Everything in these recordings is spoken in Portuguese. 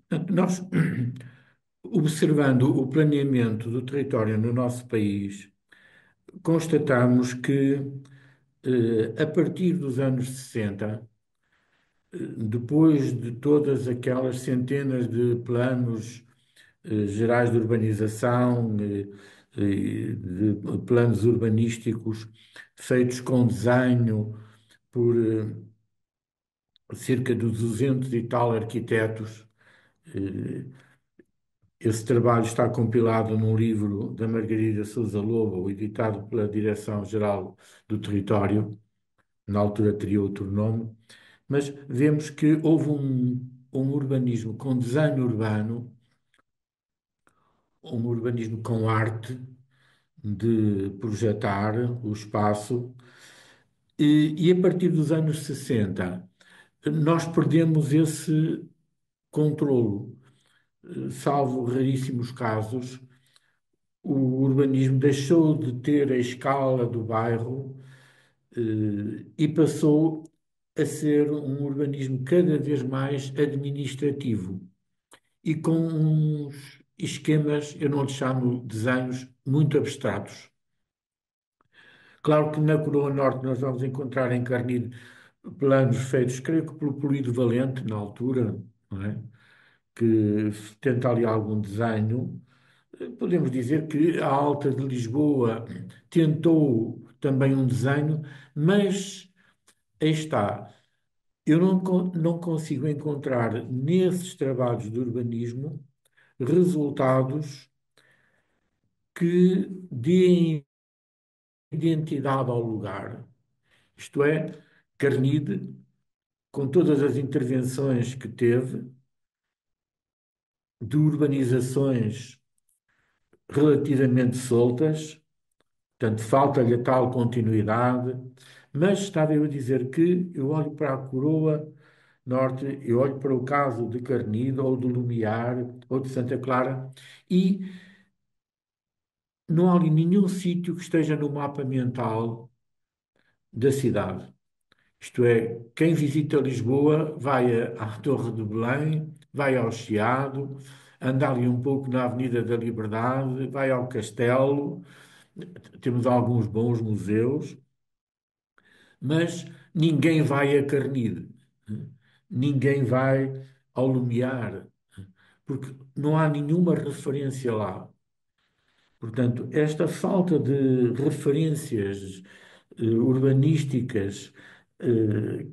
Portanto, nós, observando o planeamento do território no nosso país, constatamos que, a partir dos anos 60, depois de todas aquelas centenas de planos, gerais de urbanização, de planos urbanísticos feitos com desenho por cerca de 200 e tal arquitetos. eh, Esse trabalho está compilado num livro da Margarida Sousa Lobo, editado pela Direção-Geral do Território, na altura teria outro nome, mas vemos que houve um urbanismo com desenho urbano, um urbanismo com arte de projetar o espaço, e a partir dos anos 60 nós perdemos esse controlo. Salvo raríssimos casos, o urbanismo deixou de ter a escala do bairro, e passou a ser um urbanismo cada vez mais administrativo e com uns esquemas, eu não lhes chamo desenhos, muito abstratos. Claro que na Coroa Norte nós vamos encontrar em Carnide planos feitos, creio que pelo Polido Valente, na altura, não é? Que tenta ali algum desenho. Podemos dizer que a Alta de Lisboa tentou também um desenho, mas aí está. Eu não consigo encontrar nesses trabalhos de urbanismo resultados que deem identidade ao lugar. Isto é, Carnide, com todas as intervenções que teve, de urbanizações relativamente soltas, portanto, falta-lhe a tal continuidade, mas estava eu a dizer que eu olho para a Coroa Norte, eu olho para o caso de Carnide, ou do Lumiar, ou de Santa Clara, e não há ali nenhum sítio que esteja no mapa mental da cidade. Isto é, quem visita Lisboa vai à Torre de Belém, vai ao Chiado, anda ali um pouco na Avenida da Liberdade, vai ao Castelo, temos alguns bons museus, mas ninguém vai a Carnide, ninguém vai ao Lumiar, porque não há nenhuma referência lá. Portanto, esta falta de referências urbanísticas eh,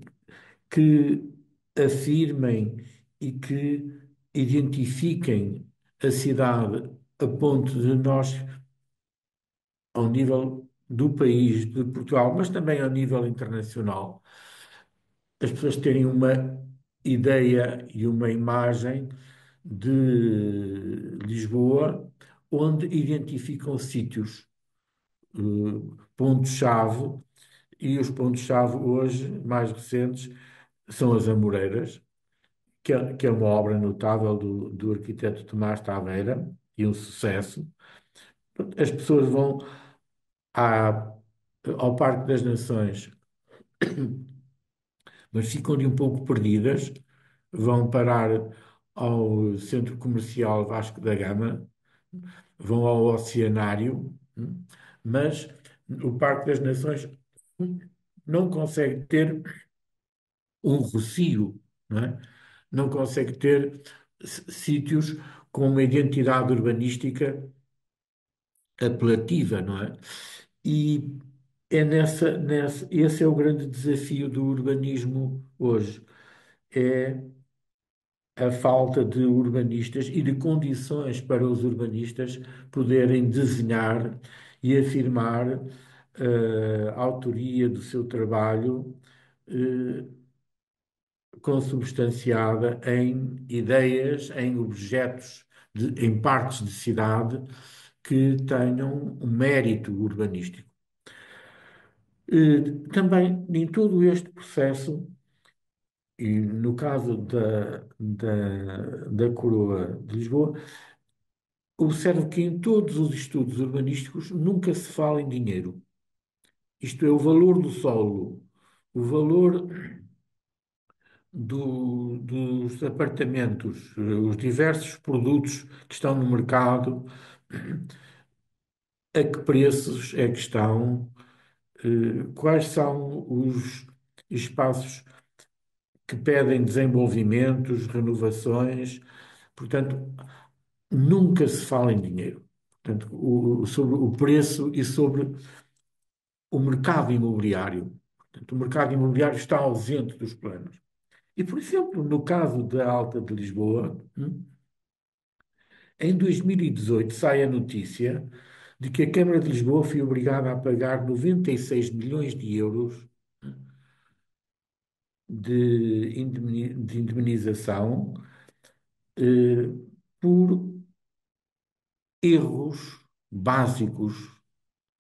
que afirmem e que identifiquem a cidade a ponto de nós, ao nível do país, de Portugal, mas também ao nível internacional, as pessoas terem uma ideia e uma imagem de Lisboa onde identificam sítios, pontos-chave, e os pontos-chave hoje, mais recentes, são as Amoreiras, que é uma obra notável do arquiteto Tomás Taveira e um sucesso. As pessoas vão à- ao Parque das Nações, mas ficam ali um pouco perdidas, vão parar ao Centro Comercial Vasco da Gama, vão ao Oceanário, mas o Parque das Nações não consegue ter um recio, não é? Não consegue ter sítios com uma identidade urbanística apelativa, não é? E é esse é o grande desafio do urbanismo hoje, é a falta de urbanistas e de condições para os urbanistas poderem desenhar e afirmar a autoria do seu trabalho, eh, consubstanciada em ideias, em objetos, em partes de cidade que tenham um mérito urbanístico. Também, em todo este processo, e no caso da Coroa de Lisboa, observo que em todos os estudos urbanísticos nunca se fala em dinheiro. Isto é, o valor do solo, o valor dos apartamentos, os diversos produtos que estão no mercado, a que preços é que estão, quais são os espaços que pedem desenvolvimentos, renovações. Portanto, nunca se fala em dinheiro. Portanto, sobre o preço e sobre o mercado imobiliário. Portanto, o mercado imobiliário está ausente dos planos. E, por exemplo, no caso da Alta de Lisboa, em 2018 sai a notícia de que a Câmara de Lisboa foi obrigada a pagar 96 milhões de euros de indemnização eh, por erros básicos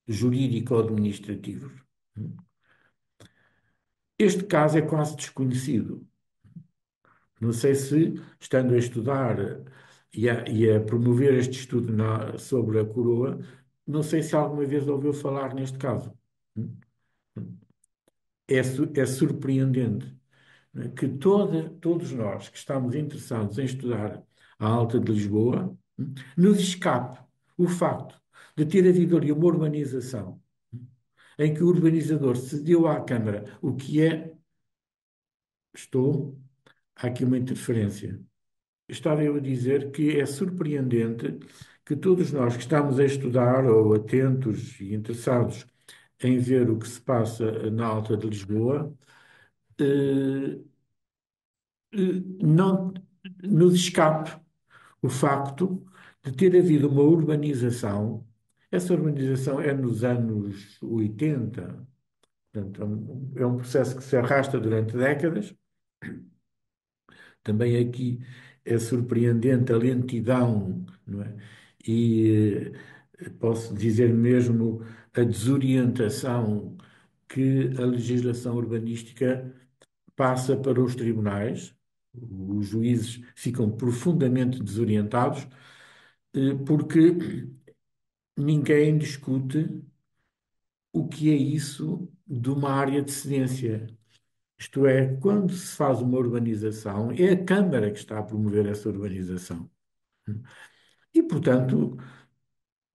jurídico-administrativos. Este caso é quase desconhecido. Não sei se, estando a estudar e a promover este estudo sobre a coroa, não sei se alguma vez ouviu falar neste caso. É surpreendente, não é, que todos nós que estamos interessados em estudar a Alta de Lisboa, nos escape o facto de ter havido ali uma urbanização em que o urbanizador cedeu à Câmara o que é. Há aqui uma interferência. Estava eu a dizer que é surpreendente que todos nós que estamos a estudar ou atentos e interessados em ver o que se passa na Alta de Lisboa, eh, não nos escape o facto de ter havido uma urbanização. Essa urbanização é nos anos 80, portanto, é um processo que se arrasta durante décadas. Também aqui é surpreendente a lentidão, não é? E posso dizer mesmo a desorientação que a legislação urbanística passa para os tribunais. Os juízes ficam profundamente desorientados, porque ninguém discute o que é isso de uma área de cedência. Isto é, quando se faz uma urbanização, é a Câmara que está a promover essa urbanização. E, portanto,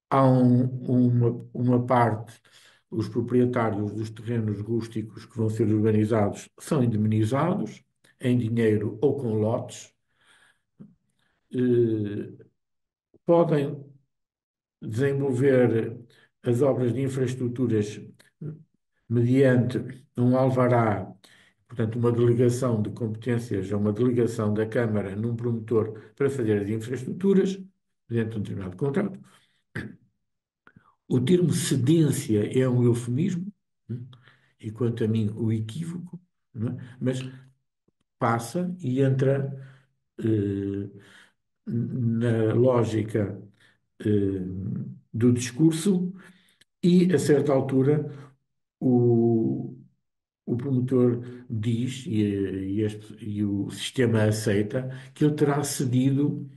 há uma parte, os proprietários dos terrenos rústicos que vão ser urbanizados são indemnizados em dinheiro ou com lotes, eh, podem desenvolver as obras de infraestruturas mediante um alvará, portanto, uma delegação de competências, ou uma delegação da Câmara num promotor para fazer as infraestruturas, dentro de um determinado contrato. O termo cedência é um eufemismo, né? E quanto a mim, o equívoco, não é? Mas passa e entra eh, na lógica do discurso e, a certa altura, o, o promotor diz, e o sistema aceita, que ele terá cedido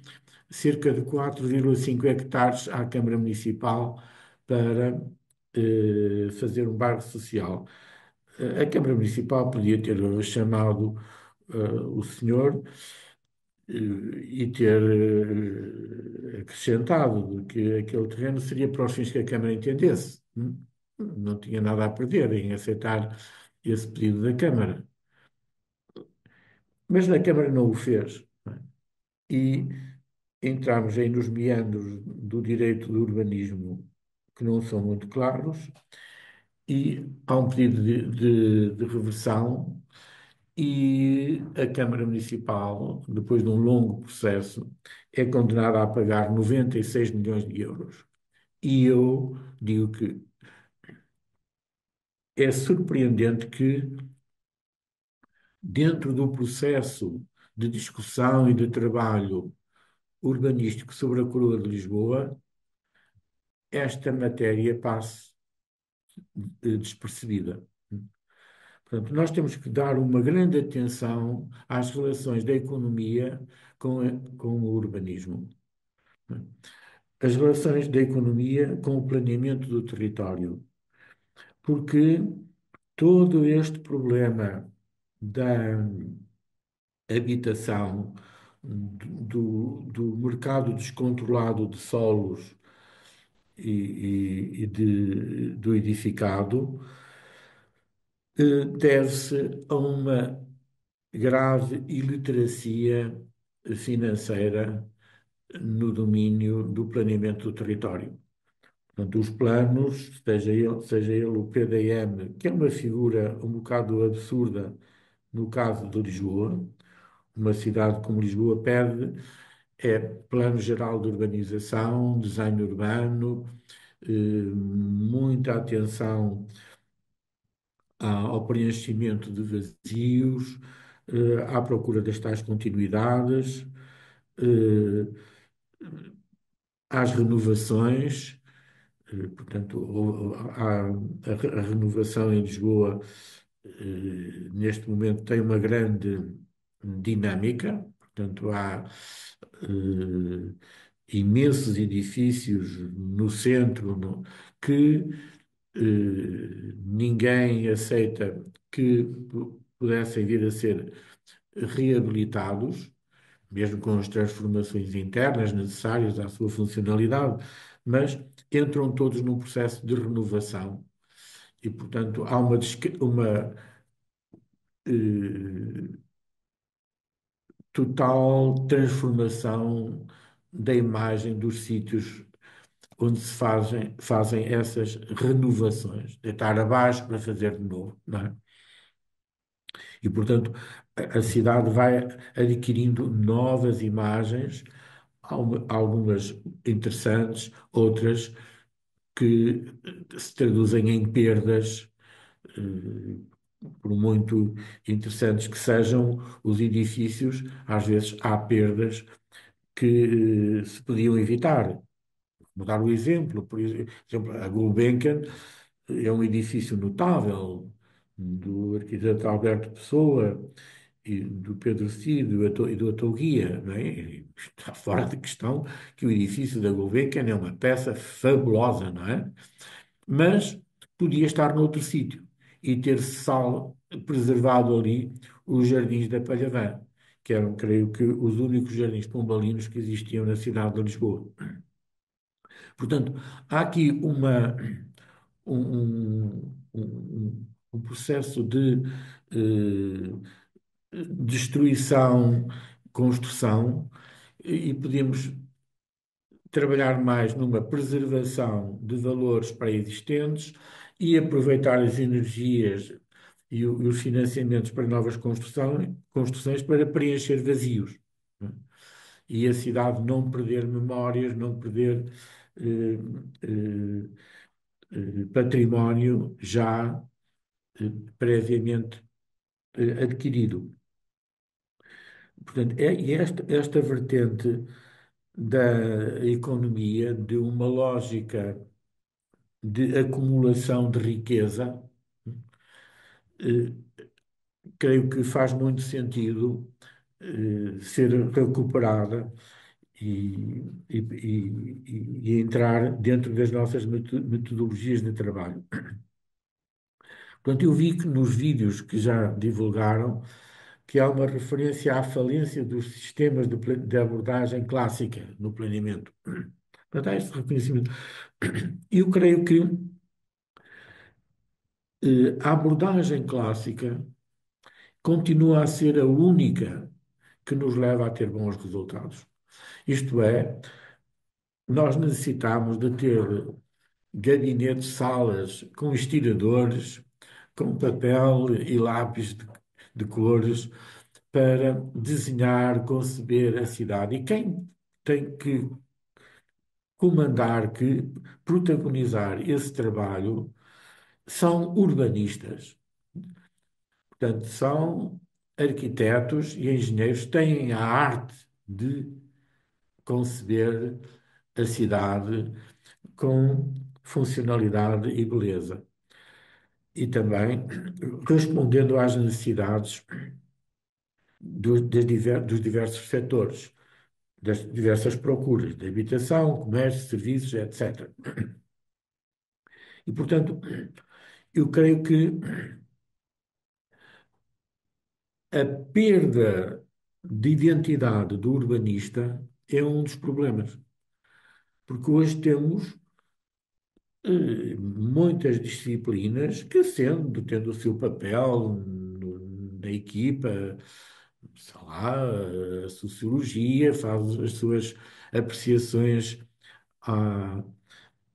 cerca de 4,5 hectares à Câmara Municipal para fazer um bairro social. A Câmara Municipal podia ter chamado o senhor e ter acrescentado que aquele terreno seria para os fins que a Câmara entendesse. Não tinha nada a perder em aceitar esse pedido da Câmara. Mas a Câmara não o fez. Não é? E entramos aí nos meandros do direito do urbanismo que não são muito claros e há um pedido de reversão e a Câmara Municipal, depois de um longo processo, é condenada a pagar 96 milhões de euros. E eu digo que é surpreendente que, dentro do processo de discussão e de trabalho urbanístico sobre a Coroa de Lisboa, esta matéria passe despercebida. Portanto, nós temos que dar uma grande atenção às relações da economia com o urbanismo. As relações da economia com o planeamento do território. Porque todo este problema da habitação, do mercado descontrolado de solos do edificado, deve-se a uma grave iliteracia financeira no domínio do planeamento do território. Portanto, os planos, seja ele o PDM, que é uma figura um bocado absurda no caso de Lisboa, uma cidade como Lisboa pede plano geral de urbanização, desenho urbano, muita atenção ao preenchimento de vazios, à procura das tais continuidades, eh, às renovações. Portanto, a renovação em Lisboa, neste momento, tem uma grande dinâmica. Portanto, há imensos edifícios no centro que ninguém aceita que pudessem vir a ser reabilitados, mesmo com as transformações internas necessárias à sua funcionalidade, mas entram todos num processo de renovação e, portanto, há uma eh, total transformação da imagem dos sítios onde se fazem essas renovações, deitar abaixo para fazer de novo, não é? E, portanto, a cidade vai adquirindo novas imagens, algumas interessantes, outras que se traduzem em perdas, por muito interessantes que sejam os edifícios, às vezes há perdas que se podiam evitar. Vou dar o exemplo, por exemplo, a Gulbenkian é um edifício notável do arquiteto Alberto Pessoa e do Pedro Cid e do Atou Guia, não é? E está fora de questão que o edifício da Gulbenkian é uma peça fabulosa, não é? Mas podia estar noutro sítio e ter-se preservado ali os jardins da Palhavã, que eram, creio que, os únicos jardins pombalinos que existiam na cidade de Lisboa. Portanto, há aqui um processo de destruição, construção, e podemos trabalhar mais numa preservação de valores pré-existentes e aproveitar as energias e os financiamentos para novas construções para preencher vazios, não é? E a cidade não perder memórias, não perder eh, eh, património já previamente adquirido. Portanto, e esta vertente da economia, de uma lógica de acumulação de riqueza, eh, creio que faz muito sentido ser recuperada e entrar dentro das nossas metodologias de trabalho. Portanto, eu vi que nos vídeos que já divulgaram que há uma referência à falência dos sistemas de abordagem clássica no planeamento. Portanto, há este reconhecimento. Eu creio que a abordagem clássica continua a ser a única que nos leva a ter bons resultados. Isto é, nós necessitamos de ter gabinetes, salas com estiradores, com papel e lápis de cores para desenhar, conceber a cidade. E quem tem que comandar, que protagonizar esse trabalho são urbanistas. Portanto, são arquitetos e engenheiros que têm a arte de conceber a cidade com funcionalidade e beleza. E também respondendo às necessidades dos diversos setores, das diversas procuras, de habitação, comércio, serviços, etc. E, portanto, eu creio que a perda de identidade do urbanista é um dos problemas, porque hoje temos muitas disciplinas que, tendo o seu papel na equipa, sei lá, a sociologia faz as suas apreciações à,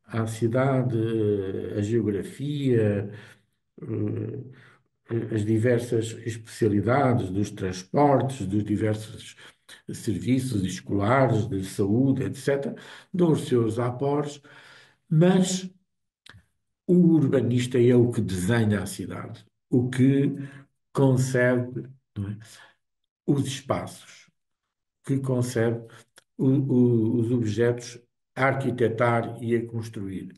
à cidade, a geografia, as diversas especialidades dos transportes, dos diversos serviços escolares, de saúde, etc., dão os seus aportes, mas o urbanista é o que desenha a cidade, o que concebe, não é, os espaços, que concebe os objetos a arquitetar e a construir.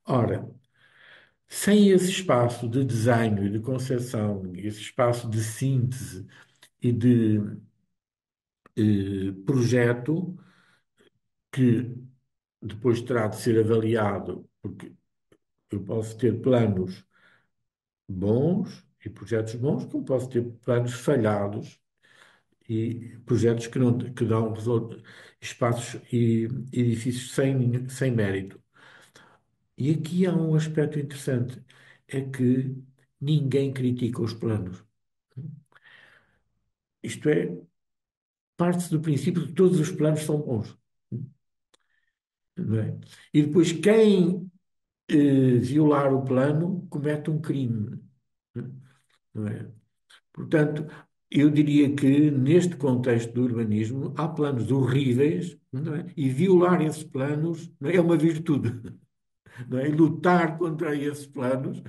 Ora, sem esse espaço de desenho e de concepção, esse espaço de síntese e de projeto, que depois terá de ser avaliado, porque eu posso ter planos bons e projetos bons, como posso ter planos falhados e projetos que dão espaços e edifícios sem mérito. E aqui há um aspecto interessante, é que ninguém critica os planos. Isto é, parte-se do princípio de que todos os planos são bons, não é? E depois quem violar o plano comete um crime, não é? Portanto, eu diria que neste contexto do urbanismo há planos horríveis, não é? E violar esses planos não é uma virtude, não é? E lutar contra esses planos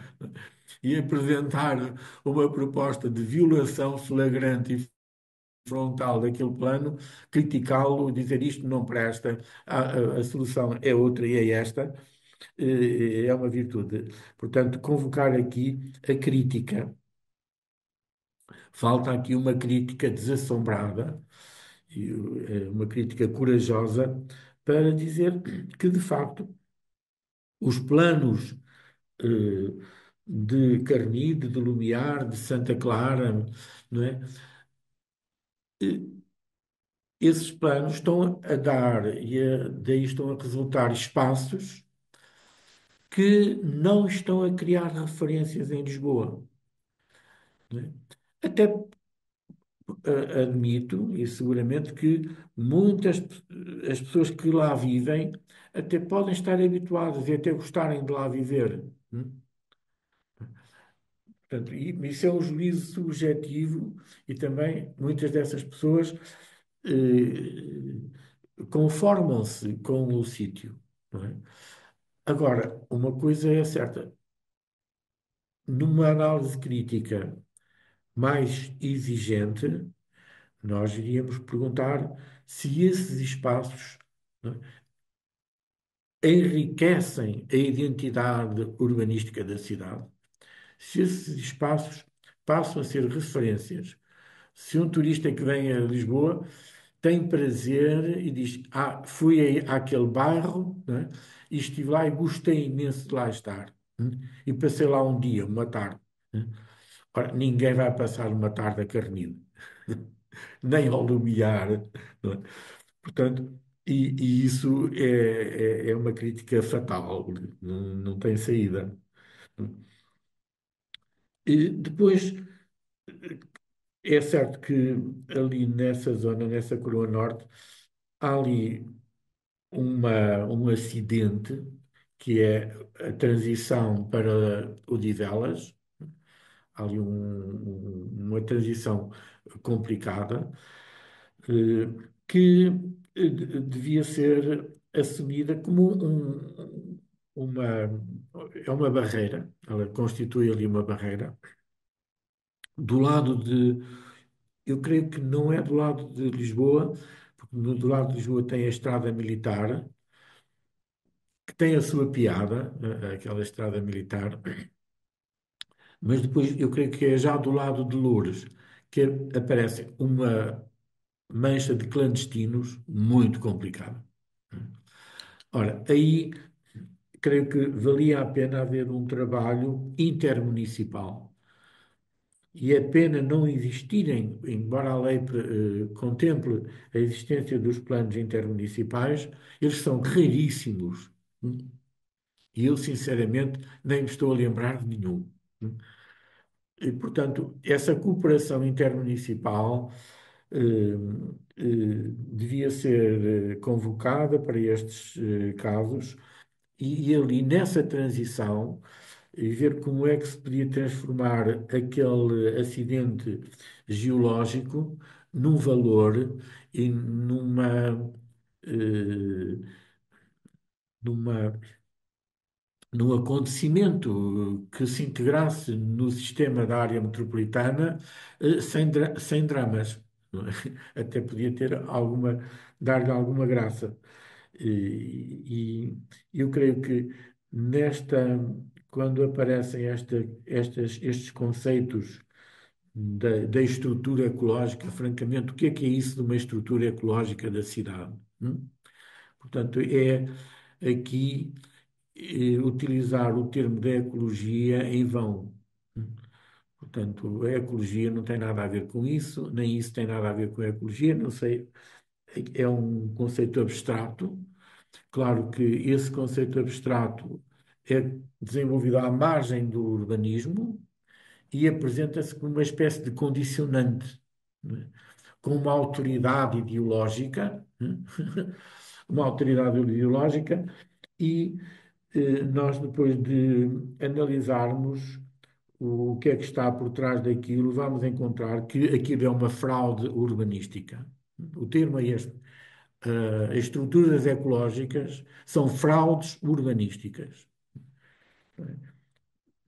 e apresentar uma proposta de violação flagrante e frontal daquele plano, criticá-lo, dizer isto não presta, a solução é outra e é esta, é uma virtude. Portanto, convocar aqui a crítica. Falta aqui uma crítica desassombrada, uma crítica corajosa, para dizer que, de facto, os planos de Carnide, de Lumiar, de Santa Clara, não é? Eh, Esses planos estão a dar daí estão a resultar espaços que não estão a criar referências em Lisboa, não é? Até admito, e seguramente que muitas as pessoas que lá vivem até podem estar habituadas e até gostarem de lá viver. Portanto, isso é um juízo subjetivo e também muitas dessas pessoas conformam-se com o sítio, não é? Agora, uma coisa é certa, numa análise crítica mais exigente, nós iríamos perguntar se esses espaços, não é, enriquecem a identidade urbanística da cidade, se esses espaços passam a ser referências. Se um turista que vem a Lisboa tem prazer e diz: Ah, fui àquele bairro, né, e estive lá e gostei imenso de lá estar. E passei lá um dia, uma tarde. Ora, ninguém vai passar uma tarde a Carnide, nem ao Lumiar. Não é? Portanto, e isso é uma crítica fatal, não tem saída. E depois, é certo que ali nessa zona, nessa Coroa Norte, há ali um acidente, que é a transição para Odivelas, há ali uma transição complicada, que devia ser assumida como uma, é uma barreira, ela constitui ali uma barreira. Do lado de, eu creio que não é do lado de Lisboa, porque do lado de Lisboa tem a estrada militar, que tem a sua piada, aquela estrada militar, mas depois eu creio que é já do lado de Loures que aparece uma mancha de clandestinos muito complicada. Ora, aí creio que valia a pena haver um trabalho intermunicipal e é pena não existirem, embora a lei contemple a existência dos planos intermunicipais, eles são raríssimos. E eu, sinceramente, nem me estou a lembrar de nenhum. E, portanto, essa cooperação intermunicipal eh, devia ser convocada para estes casos e ali nessa transição e ver como é que se podia transformar aquele acidente geológico num valor e eh, numa num acontecimento que se integrasse no sistema da área metropolitana, sem dramas. Não é? Até podia ter dar-lhe alguma graça. E eu creio que nesta, quando aparecem estes conceitos da estrutura ecológica, francamente, o que é isso de uma estrutura ecológica da cidade? Portanto, é aqui utilizar o termo da ecologia em vão. Portanto, a ecologia não tem nada a ver com isso, nem isso tem nada a ver com a ecologia, não sei, é um conceito abstrato. Claro que esse conceito abstrato é desenvolvido à margem do urbanismo e apresenta-se como uma espécie de condicionante, né? Com uma autoridade ideológica, né? Uma autoridade ideológica, e nós, depois de analisarmos o que é que está por trás daquilo, vamos encontrar que aquilo é uma fraude urbanística. O termo é este. As estruturas ecológicas são fraudes urbanísticas,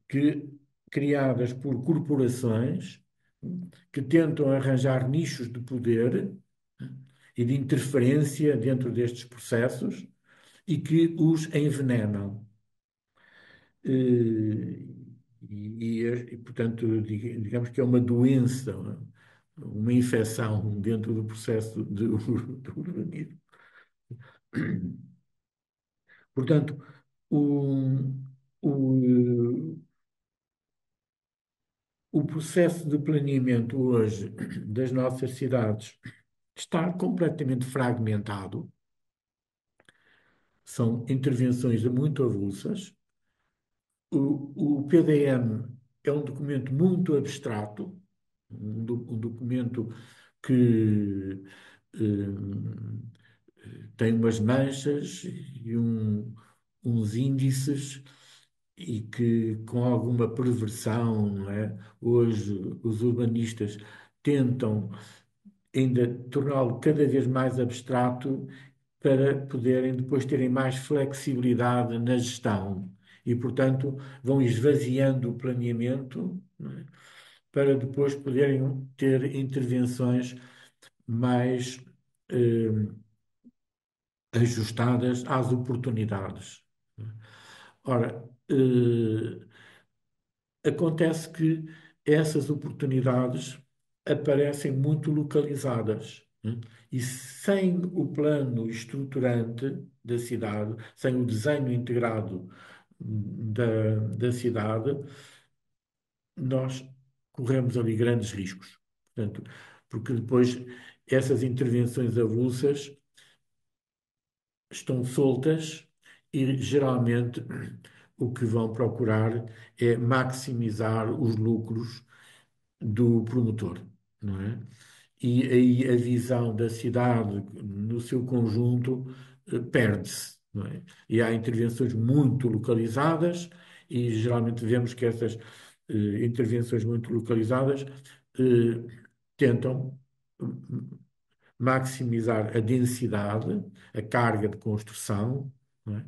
que, criadas por corporações que tentam arranjar nichos de poder e de interferência dentro destes processos e que os envenenam. Portanto, digamos que é uma doença, uma infecção dentro do processo do urbanismo. Portanto, o, o, o processo de planeamento hoje das nossas cidades está completamente fragmentado, são intervenções muito avulsas. O PDM é um documento muito abstrato, um documento que tem umas manchas e uns índices e que com alguma perversão, não é? Hoje os urbanistas tentam ainda torná-lo cada vez mais abstrato para poderem depois terem mais flexibilidade na gestão e, portanto, vão esvaziando o planeamento, não é? Para depois poderem ter intervenções mais eh, ajustadas às oportunidades. Ora, acontece que essas oportunidades aparecem muito localizadas, né? E sem o plano estruturante da cidade, sem o desenho integrado da cidade, nós corremos ali grandes riscos. Portanto, porque depois essas intervenções avulsas estão soltas e geralmente o que vão procurar é maximizar os lucros do promotor, não é? E aí a visão da cidade no seu conjunto perde-se, não é? E há intervenções muito localizadas e geralmente vemos que essas intervenções muito localizadas tentam maximizar a densidade, a carga de construção, não é?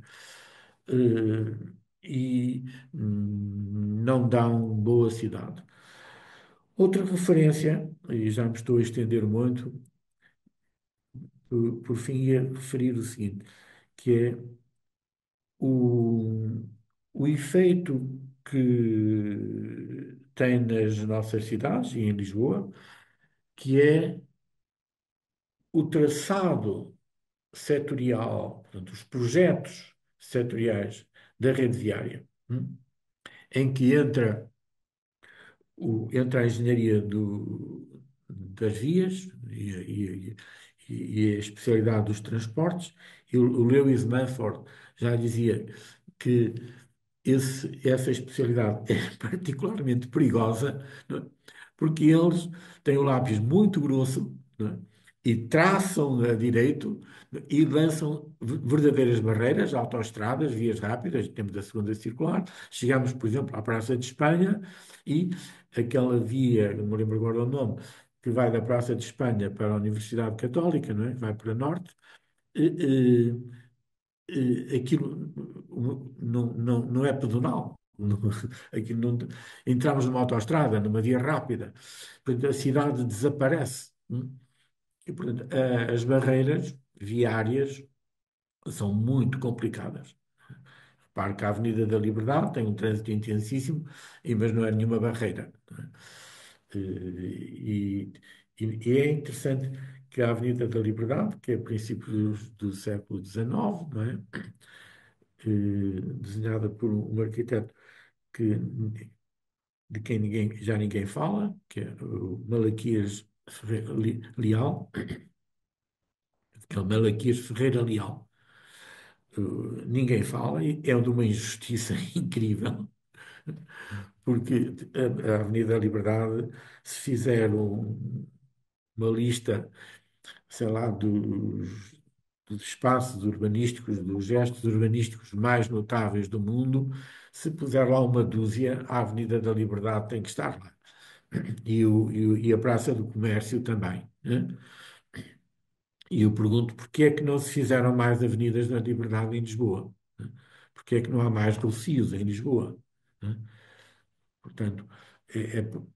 E não dão boa cidade. Outra referência, e já me estou a estender muito, por fim ia referir o seguinte, que é o, o efeito que tem nas nossas cidades e em Lisboa, que é o traçado setorial, portanto, os projetos setoriais da rede viária, em que entra entre a engenharia das vias e a especialidade dos transportes, e o Lewis Mumford já dizia que essa especialidade é particularmente perigosa, não é? Porque eles têm o lápis muito grosso, não é? E traçam a direito, e lançam verdadeiras barreiras, autoestradas, vias rápidas, temos a segunda circular, chegamos, por exemplo, à Praça de Espanha e aquela via, não me lembro agora o nome, que vai da Praça de Espanha para a Universidade Católica, não é? Que vai para norte, eh, aquilo não é pedonal. Aquilo entramos numa autoestrada, numa via rápida. Portanto, a cidade desaparece. E, portanto, as barreiras viárias são muito complicadas. Repare que a Avenida da Liberdade tem um trânsito intensíssimo, mas não é nenhuma barreira. E, e é interessante que a Avenida da Liberdade, que é a princípios do século XIX, não é? Desenhada por um arquiteto que, de quem já ninguém fala, que é o Malaquias Ferreira Leal, que é o Malaquias Ferreira Leal. Ninguém fala e é de uma injustiça incrível, porque a Avenida da Liberdade, se fizer uma lista, sei lá, dos espaços urbanísticos, dos gestos urbanísticos mais notáveis do mundo, se puser lá uma dúzia, a Avenida da Liberdade tem que estar lá. E a Praça do Comércio também, né? E eu pergunto porquê é que não se fizeram mais avenidas da Liberdade em Lisboa? Né? Porquê é que não há mais Rocios em Lisboa? Né? Portanto,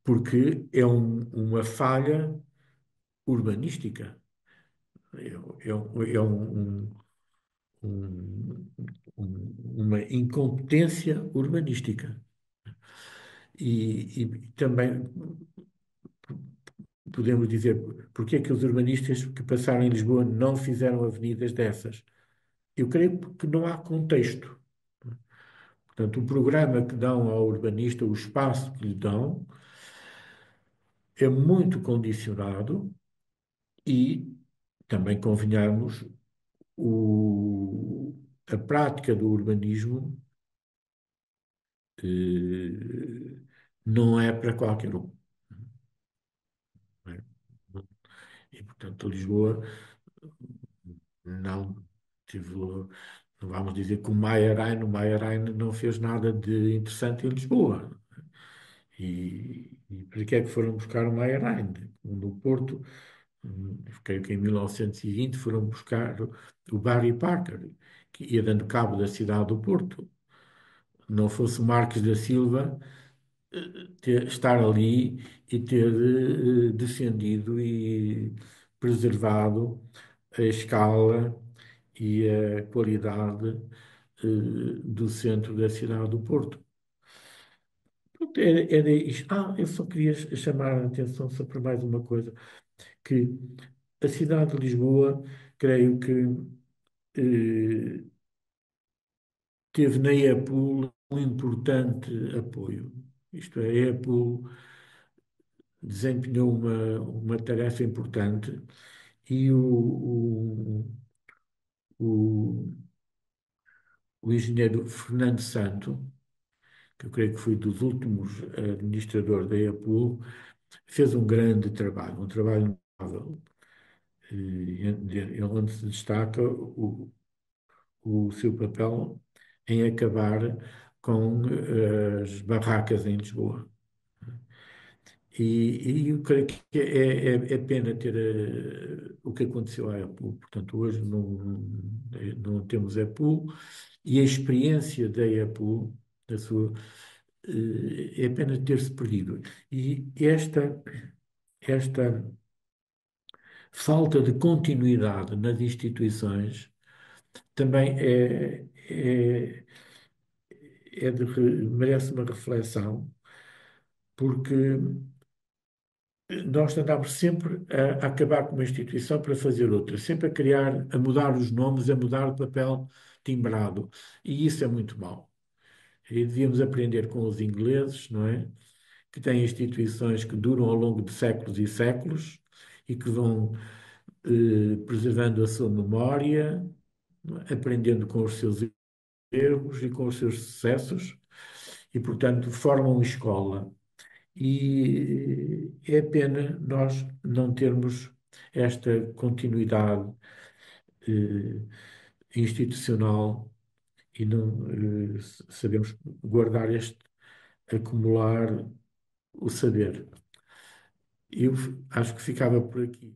porque é uma falha urbanística. Um- uma incompetência urbanística. E também podemos dizer porque é que os urbanistas que passaram em Lisboa não fizeram avenidas dessas. Eu creio que não há contexto. Portanto, o programa que dão ao urbanista, o espaço que lhe dão, é muito condicionado e também convenhamos, a prática do urbanismo eh, não é para qualquer um. Não é? E, portanto, Lisboa não tive, não vamos dizer que o Meier não fez nada de interessante em Lisboa. E para que é que foram buscar o Meier? No Porto, creio que em 1920 foram buscar o Barry Parker, que ia dando cabo da cidade do Porto. Não fosse Marques da Silva estar ali e ter defendido e preservado a escala e a qualidade do centro da cidade do Porto. Pronto, era isto. Eu só queria chamar a atenção só para mais uma coisa, que a cidade de Lisboa, creio que eh, teve na EPUL um importante apoio. Isto é, a EPUL desempenhou uma tarefa importante e o, o engenheiro Fernando Santo, que eu creio que foi dos últimos administradores da EPUL, fez um grande trabalho, um trabalho notável, onde se destaca o seu papel em acabar com as barracas em Lisboa. E eu creio que é pena ter o que aconteceu à EPUL. Portanto, hoje não temos EPUL e a experiência da EPUL, da sua, é pena ter-se perdido. E esta falta de continuidade nas instituições também merece uma reflexão, porque nós andamos sempre a acabar com uma instituição para fazer outra, sempre a criar, a mudar os nomes, a mudar o papel timbrado. E isso é muito mau. E devíamos aprender com os ingleses, não é? que têm instituições que duram ao longo de séculos e séculos e que vão preservando a sua memória, aprendendo com os seus erros e com os seus sucessos e, portanto, formam escola. E é pena nós não termos esta continuidade eh, institucional e não sabemos guardar este, acumular o saber. Eu acho que ficava por aqui.